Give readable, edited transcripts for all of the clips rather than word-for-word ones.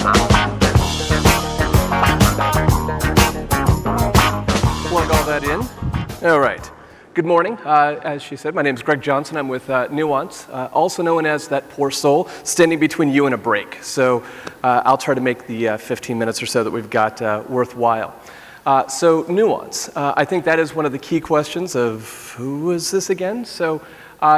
Plug all that in. All right. Good morning. As she said, my name is Greg Johnson. I'm with Nuance, also known as that poor soul standing between you and a break. So I'll try to make the 15 minutes or so that we've got worthwhile. So Nuance, I think that is one of the key questions of who is this again? So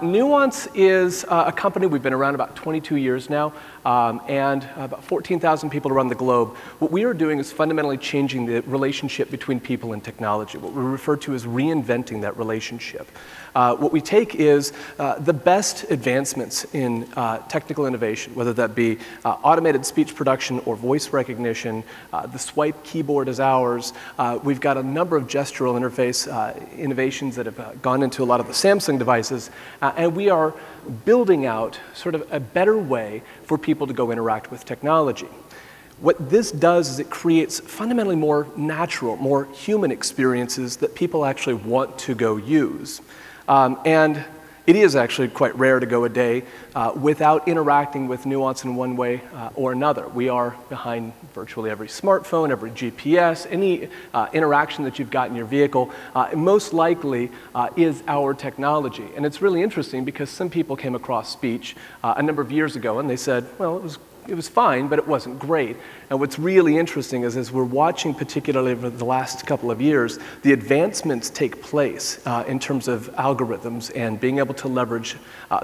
Nuance is a company. We've been around about 22 years now, and about 14,000 people around the globe. What we are doing is fundamentally changing the relationship between people and technology, what we refer to as reinventing that relationship. What we take is the best advancements in technical innovation, whether that be automated speech production or voice recognition. The swipe keyboard is ours. We've got a number of gestural interface innovations that have gone into a lot of the Samsung devices, and we are building out sort of a better way for people to go interact with technology. What this does is it creates fundamentally more natural, more human experiences that people actually want to go use. And it is actually quite rare to go a day without interacting with Nuance in one way or another. We are behind virtually every smartphone, every GPS, any interaction that you've got in your vehicle, most likely is our technology. And it's really interesting because some people came across speech a number of years ago and they said, well, it was fine, but it wasn't great. And what's really interesting is as we're watching, particularly over the last couple of years, the advancements take place in terms of algorithms and being able to leverage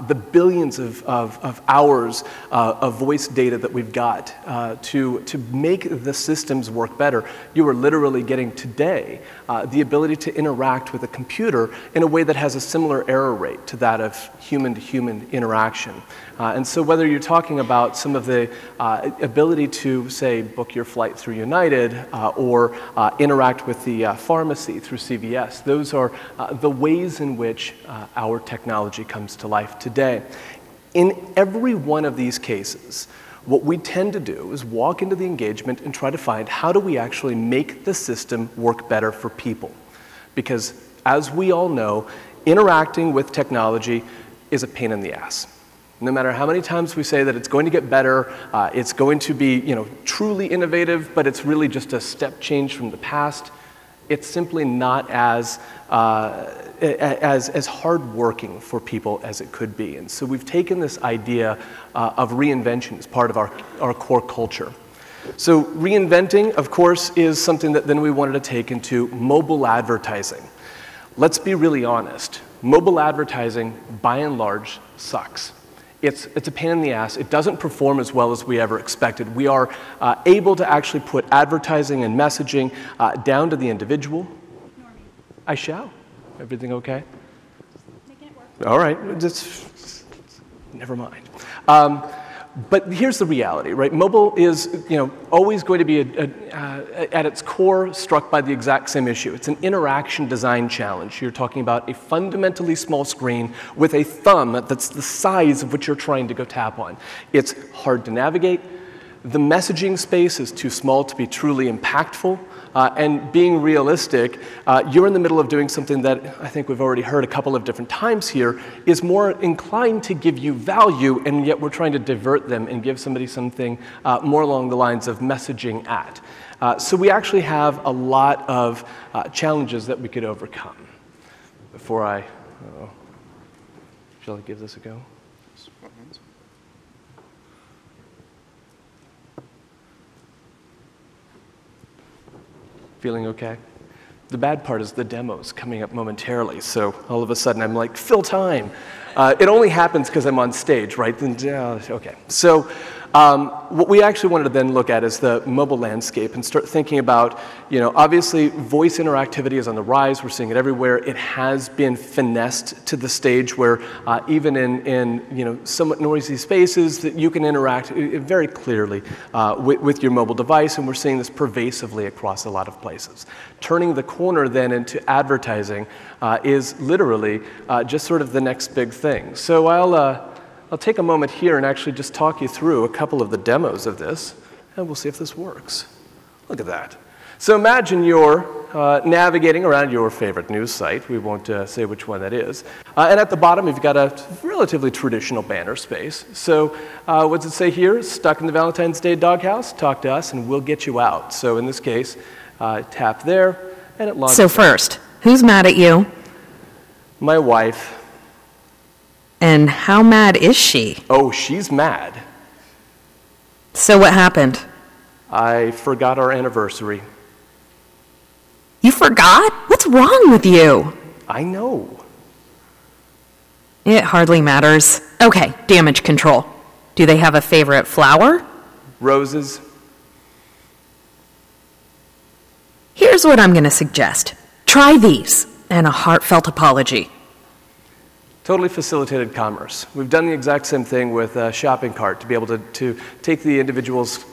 the billions of hours of voice data that we've got to make the systems work better. You are literally getting today the ability to interact with a computer in a way that has a similar error rate to that of human-to-human interaction. And so whether you're talking about some of the ability to, say, book your flight through United or interact with the pharmacy through CVS, those are the ways in which our technology comes to life today. In every one of these cases, what we tend to do is walk into the engagement and try to find how do we actually make the system work better for people. Because as we all know, interacting with technology is a pain in the ass. No matter how many times we say that it's going to get better, it's going to be, truly innovative, but it's really just a step change from the past, it's simply not as hard-working for people as it could be. And so we've taken this idea of reinvention as part of our core culture. So reinventing, of course, is something that then we wanted to take into mobile advertising. Let's be really honest. Mobile advertising, by and large, sucks. It's a pain in the ass. It doesn't perform as well as we ever expected. We are able to actually put advertising and messaging down to the individual. Normie. I shall. Everything okay? Making it work. All right. Never mind. But here's the reality, right? Mobile is, always going to be at its core struck by the exact same issue. It's an interaction design challenge. You're talking about a fundamentally small screen with a thumb that's the size of what you're trying to go tap on. It's hard to navigate. The messaging space is too small to be truly impactful. And being realistic, you're in the middle of doing something that I think we've already heard a couple of different times here, is more inclined to give you value, and yet we're trying to divert them and give somebody something more along the lines of messaging at. So we actually have a lot of challenges that we could overcome. Before shall I give this a go? Feeling okay? The bad part is the demo's coming up momentarily, so all of a sudden I'm like, fill time. It only happens because I'm on stage, right? Then, okay. So what we actually wanted to then look at is the mobile landscape and start thinking about, obviously voice interactivity is on the rise. We're seeing it everywhere. It has been finessed to the stage where even in somewhat noisy spaces that you can interact very clearly with your mobile device, and we're seeing this pervasively across a lot of places. Turning the corner then into advertising is literally just sort of the next big thing. So I'll take a moment here and actually just talk you through a couple of the demos of this, and we'll see if this works. Look at that. So imagine you're navigating around your favorite news site. We won't say which one that is. And at the bottom, you've got a relatively traditional banner space. So what does it say here? Stuck in the Valentine's Day doghouse? Talk to us and we'll get you out. So in this case, tap there and it launches. So first, who's mad at you? My wife. And how mad is she? Oh, she's mad. So what happened? I forgot our anniversary. You forgot? What's wrong with you? I know. It hardly matters. Okay, damage control. Do they have a favorite flower? Roses. Here's what I'm going to suggest. Try these and a heartfelt apology. Totally facilitated commerce. We've done the exact same thing with a shopping cart to be able to take the individual's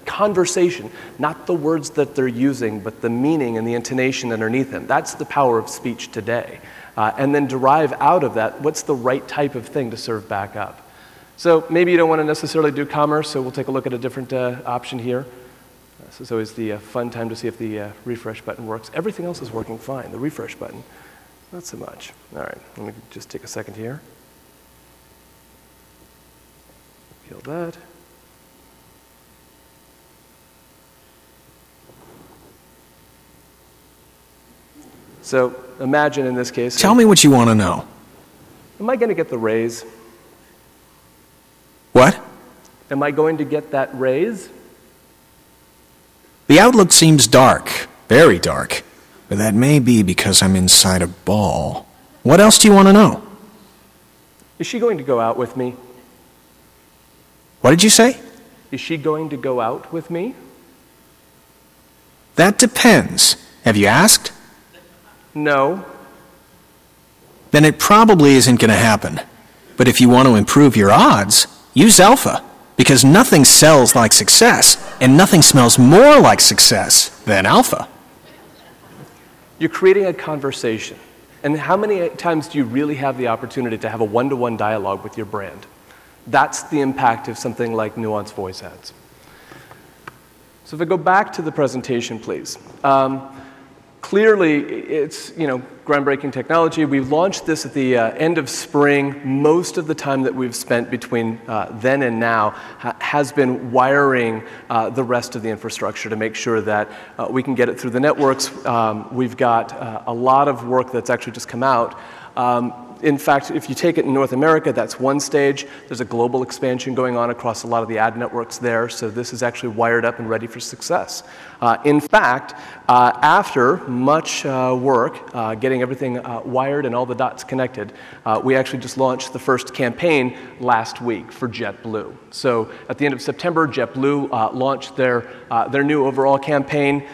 conversation, not the words that they're using, but the meaning and the intonation underneath them. That's the power of speech today. And then derive out of that what's the right type of thing to serve back up. So maybe you don't want to necessarily do commerce, so we'll take a look at a different option here. This is always the fun time to see if the refresh button works. Everything else is working fine, the refresh button. Not so much. All right, let me just take a second here. Kill that. So imagine in this case. Tell me what you want to know. Am I going to get the raise? What? Am I going to get that raise? The outlook seems dark, very dark. But that may be because I'm inside a ball. What else do you want to know? Is she going to go out with me? What did you say? Is she going to go out with me? That depends. Have you asked? No. Then it probably isn't going to happen. But if you want to improve your odds, use alpha. Because nothing sells like success, and nothing smells more like success than alpha. You're creating a conversation. And how many times do you really have the opportunity to have a one-to-one dialogue with your brand? That's the impact of something like Nuance voice ads. So if I go back to the presentation, please. Clearly, it's groundbreaking technology. We launched this at the end of spring. Most of the time that we've spent between then and now has been wiring the rest of the infrastructure to make sure that we can get it through the networks. We've got a lot of work that's actually just come out. In fact, if you take it in North America, that's one stage. There's a global expansion going on across a lot of the ad networks there, so this is actually wired up and ready for success. In fact, after much work, getting everything wired and all the dots connected, we actually just launched the first campaign last week for JetBlue. So at the end of September, JetBlue launched their new overall campaign,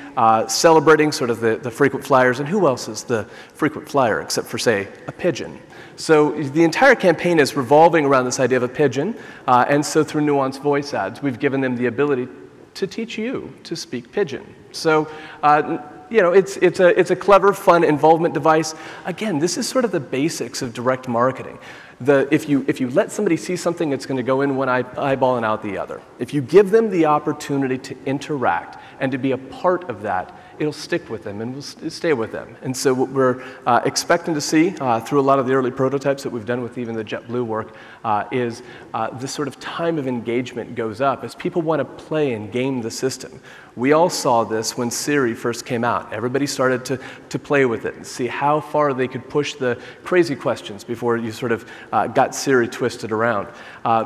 celebrating sort of the frequent flyers. And who else is the frequent flyer except for, say, a pigeon? So the entire campaign is revolving around this idea of a pigeon, and so through Nuance voice ads, we've given them the ability to teach you to speak pigeon. So it's a clever, fun involvement device. Again, this is sort of the basics of direct marketing. If you let somebody see something, it's going to go in one eyeball and out the other. If you give them the opportunity to interact and to be a part of that, it'll stick with them and will stay with them. And so what we're expecting to see through a lot of the early prototypes that we've done with even the JetBlue work is this sort of time of engagement goes up as people want to play and game the system. We all saw this when Siri first came out. Everybody started to play with it and see how far they could push the crazy questions before you sort of got Siri twisted around.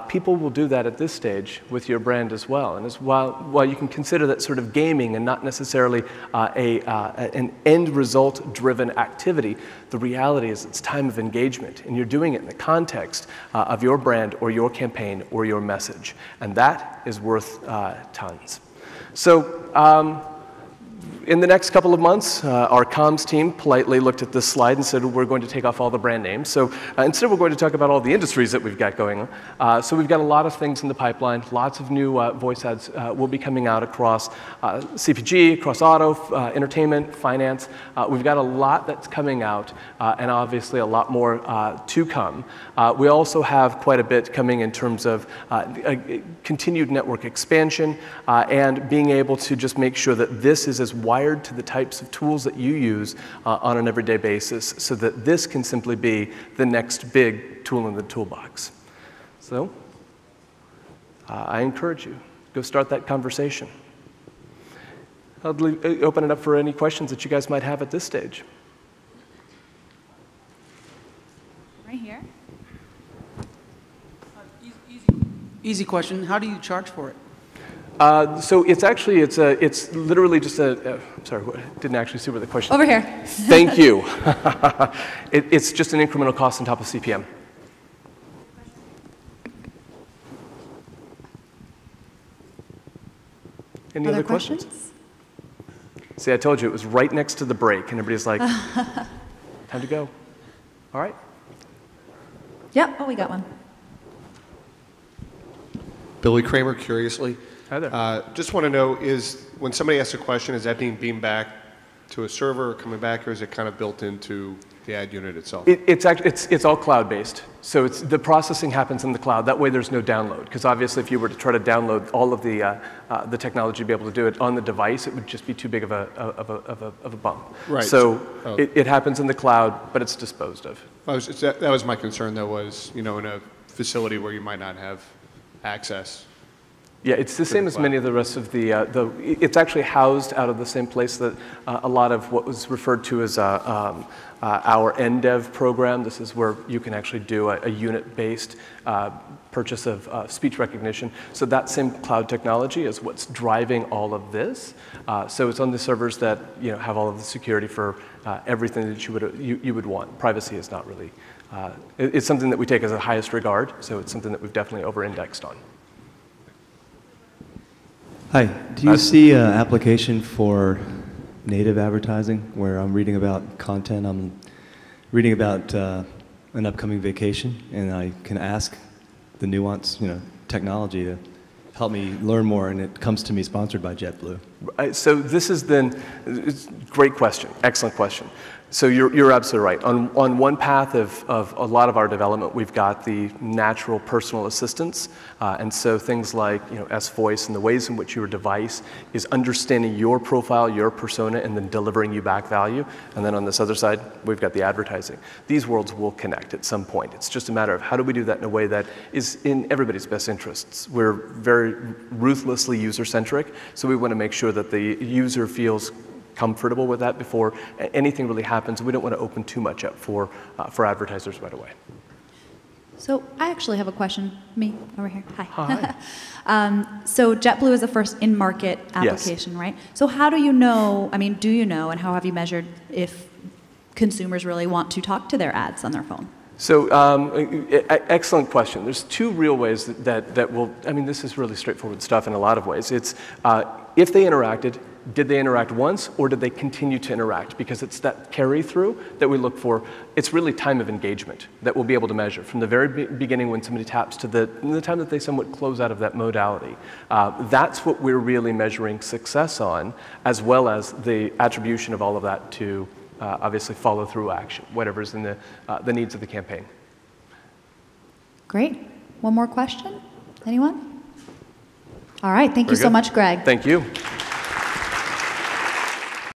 People will do that at this stage with your brand as well. And while you can consider that sort of gaming and not necessarily an end result driven activity, the reality is it's time of engagement, and you're doing it in the context of your brand or your campaign or your message, and that is worth tons. So in the next couple of months, our comms team politely looked at this slide and said, we're going to take off all the brand names. So instead, we're going to talk about all the industries that we've got going on. So we've got a lot of things in the pipeline. Lots of new voice ads will be coming out across CPG, across auto, entertainment, finance. We've got a lot that's coming out, and obviously a lot more to come. We also have quite a bit coming in terms of continued network expansion and being able to just make sure that this is as wide wired to the types of tools that you use on an everyday basis so that this can simply be the next big tool in the toolbox. So I encourage you, go start that conversation. I'll open it up for any questions that you guys might have at this stage. Right here. Easy question. How do you charge for it? So it's actually, it's literally just sorry, didn't actually see where the question. Over here. Thank you. It's just an incremental cost on top of CPM. Any other questions? See, I told you, it was right next to the break, and everybody's like, time to go. All right. Yep. Oh, we got one. Billy Kramer, curiously. Hi there. Just want to know, when somebody asks a question, is that being beamed back to a server or coming back, or is it kind of built into the ad unit itself? It's all cloud-based. So the processing happens in the cloud. That way there's no download. Because obviously if you were to try to download all of the technology to be able to do it on the device, it would just be too big of a bump. Right. So it happens in the cloud, but it's disposed of. That was my concern, though, was, in a facility where you might not have access. Yeah, it's the same as many of the rest of it's actually housed out of the same place that a lot of what was referred to as our NDev program. This is where you can actually do a unit-based purchase of speech recognition. So that same cloud technology is what's driving all of this. So it's on the servers that have all of the security for everything that you would want. Privacy is not really, it's something that we take as the highest regard, so it's something that we've definitely over-indexed on. Hi, do you see an application for native advertising where I'm reading about content, I'm reading about an upcoming vacation, and I can ask the Nuance technology to help me learn more, and it comes to me sponsored by JetBlue? So this has been, great question, excellent question. So you're absolutely right. On one path of a lot of our development, we've got the natural personal assistants, and so things like S-Voice and the ways in which your device is understanding your profile, your persona, and then delivering you back value. And then on this other side, we've got the advertising. These worlds will connect at some point. It's just a matter of how do we do that in a way that is in everybody's best interests. We're very ruthlessly user-centric, so we want to make sure that the user feels comfortable with that before anything really happens. We don't want to open too much up for advertisers right away. So I actually have a question. Me, over here. Hi. Hi. So JetBlue is the first in-market application, Yes. right? So how do you know, do you know, and how have you measured if consumers really want to talk to their ads on their phone? So excellent question. There's two real ways that will, this is really straightforward stuff in a lot of ways. It's if they interacted, did they interact once, or did they continue to interact? Because it's that carry-through that we look for. It's really time of engagement that we'll be able to measure from the very beginning when somebody taps to the time that they somewhat close out of that modality. That's what we're really measuring success on, as well as the attribution of all of that to obviously follow-through action, whatever's in the needs of the campaign. Great. One more question? Anyone? All right. Thank you so much, Greg. Thank you.